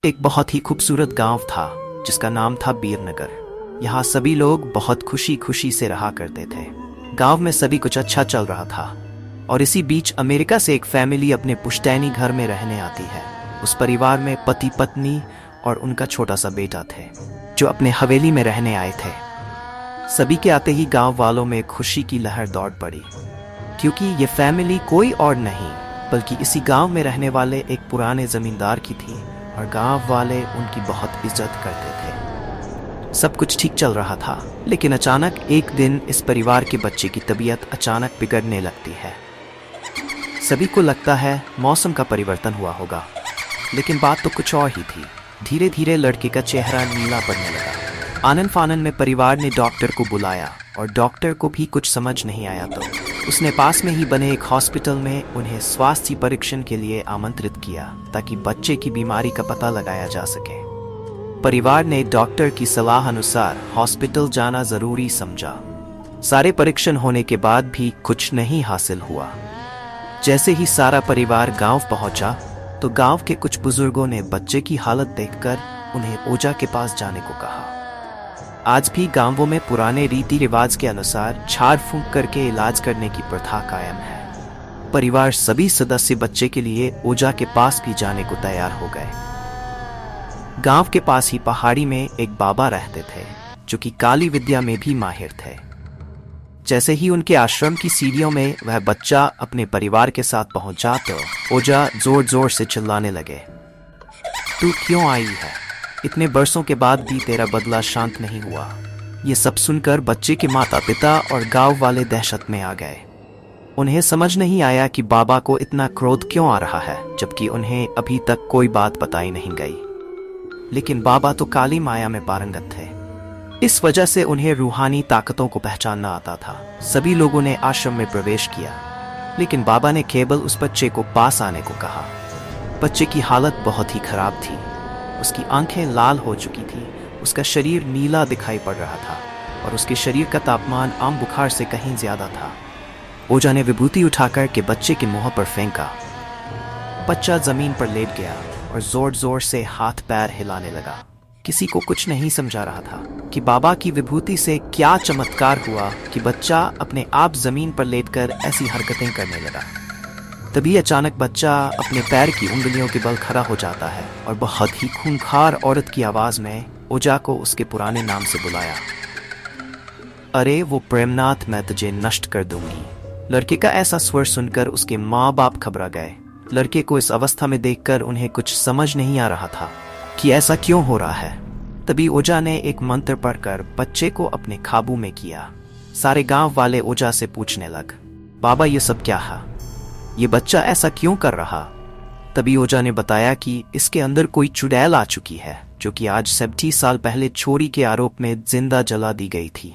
एक बहुत ही खूबसूरत गांव था जिसका नाम था बीरनगर। यहाँ सभी लोग बहुत खुशी खुशी से रहा करते थे। गांव में सभी कुछ अच्छा चल रहा था और इसी बीच अमेरिका से एक फैमिली अपने पुश्तैनी घर में रहने आती है। उस परिवार में पति पत्नी और उनका छोटा सा बेटा थे जो अपने हवेली में रहने आए थे। सभी के आते ही गांव वालों में खुशी की लहर दौड़ पड़ी, क्योंकि ये फैमिली कोई और नहीं बल्कि इसी गांव में रहने वाले एक पुराने जमींदार की थी और गांव वाले उनकी बहुत इज्जत करते थे। सब कुछ ठीक चल रहा था, लेकिन अचानक एक दिन इस परिवार के बच्चे की तबीयत अचानक बिगड़ने लगती है। सभी को लगता है मौसम का परिवर्तन हुआ होगा, लेकिन बात तो कुछ और ही थी। धीरे धीरे लड़के का चेहरा नीला पड़ने लगा। आनन फानन में परिवार ने डॉक्टर को बुलाया और डॉक्टर को भी कुछ समझ नहीं आया तो उसने पास में ही बने एक हॉस्पिटल में उन्हें स्वास्थ्य परीक्षण के लिए आमंत्रित किया ताकि बच्चे की बीमारी का पता लगाया जा सके। परिवार ने डॉक्टर की सलाह अनुसार हॉस्पिटल जाना जरूरी समझा। सारे परीक्षण होने के बाद भी कुछ नहीं हासिल हुआ। जैसे ही सारा परिवार गांव पहुंचा तो गांव के कुछ बुजुर्गों ने बच्चे की हालत देखकर उन्हें ओझा के पास जाने को कहा। आज भी गांवों में पुराने रीति रिवाज के अनुसार झाड़ फूंक करके इलाज करने की प्रथा कायम है। परिवार सभी सदस्य बच्चे के लिए ओझा के पास भी जाने को तैयार हो गए। गांव के पास ही पहाड़ी में एक बाबा रहते थे जो कि काली विद्या में भी माहिर थे। जैसे ही उनके आश्रम की सीढ़ियों में वह बच्चा अपने परिवार के साथ पहुंचा तो ओझा जोर जोर से चिल्लाने लगे, तू क्यों आई है? इतने बरसों के बाद भी तेरा बदला शांत नहीं हुआ। ये सब सुनकर बच्चे के माता पिता और गांव वाले दहशत में आ गए। उन्हें समझ नहीं आया कि बाबा को इतना क्रोध क्यों आ रहा है, जबकि उन्हें अभी तक कोई बात बताई नहीं गई। लेकिन बाबा तो काली माया में पारंगत थे। इस वजह से उन्हें रूहानी ताकतों को पहचानना आता था। सभी लोगों ने आश्रम में प्रवेश किया, लेकिन बाबा ने केवल उस बच्चे को पास आने को कहा। बच्चे की हालत बहुत ही खराब थी। उसकी आंखें लाल हो चुकी थी, उसका शरीर नीला दिखाई पड़ रहा था और उसके शरीर का तापमान आम बुखार से कहीं ज्यादा था। ओझा ने विभूति उठाकर के बच्चे के मुंह पर फेंका। बच्चा जमीन पर लेट गया और जोर जोर से हाथ पैर हिलाने लगा। किसी को कुछ नहीं समझा रहा था कि बाबा की विभूति से क्या चमत्कार हुआ कि बच्चा अपने आप जमीन पर लेटकर ऐसी हरकतें करने लगा। तभी अचानक बच्चा अपने पैर की उंगलियों के बल खड़ा हो जाता है और बहुत ही खूंखार औरत की आवाज में ओझा को उसके पुराने नाम से बुलाया, अरे वो प्रेमनाथ, मैं तुझे नष्ट कर दूंगी। लड़के का ऐसा स्वर सुनकर उसके माँ बाप घबरा गए। लड़के को इस अवस्था में देखकर उन्हें कुछ समझ नहीं आ रहा था कि ऐसा क्यों हो रहा है। तभी ओझा ने एक मंत्र पढ़कर बच्चे को अपने काबू में किया। सारे गांव वाले ओझा से पूछने लग, बाबा ये सब क्या है? ये बच्चा ऐसा क्यों कर रहा? तभी ओझा ने बताया कि इसके अंदर कोई चुड़ैल आ चुकी है जो कि आज 70 साल पहले चोरी के आरोप में जिंदा जला दी गई थी।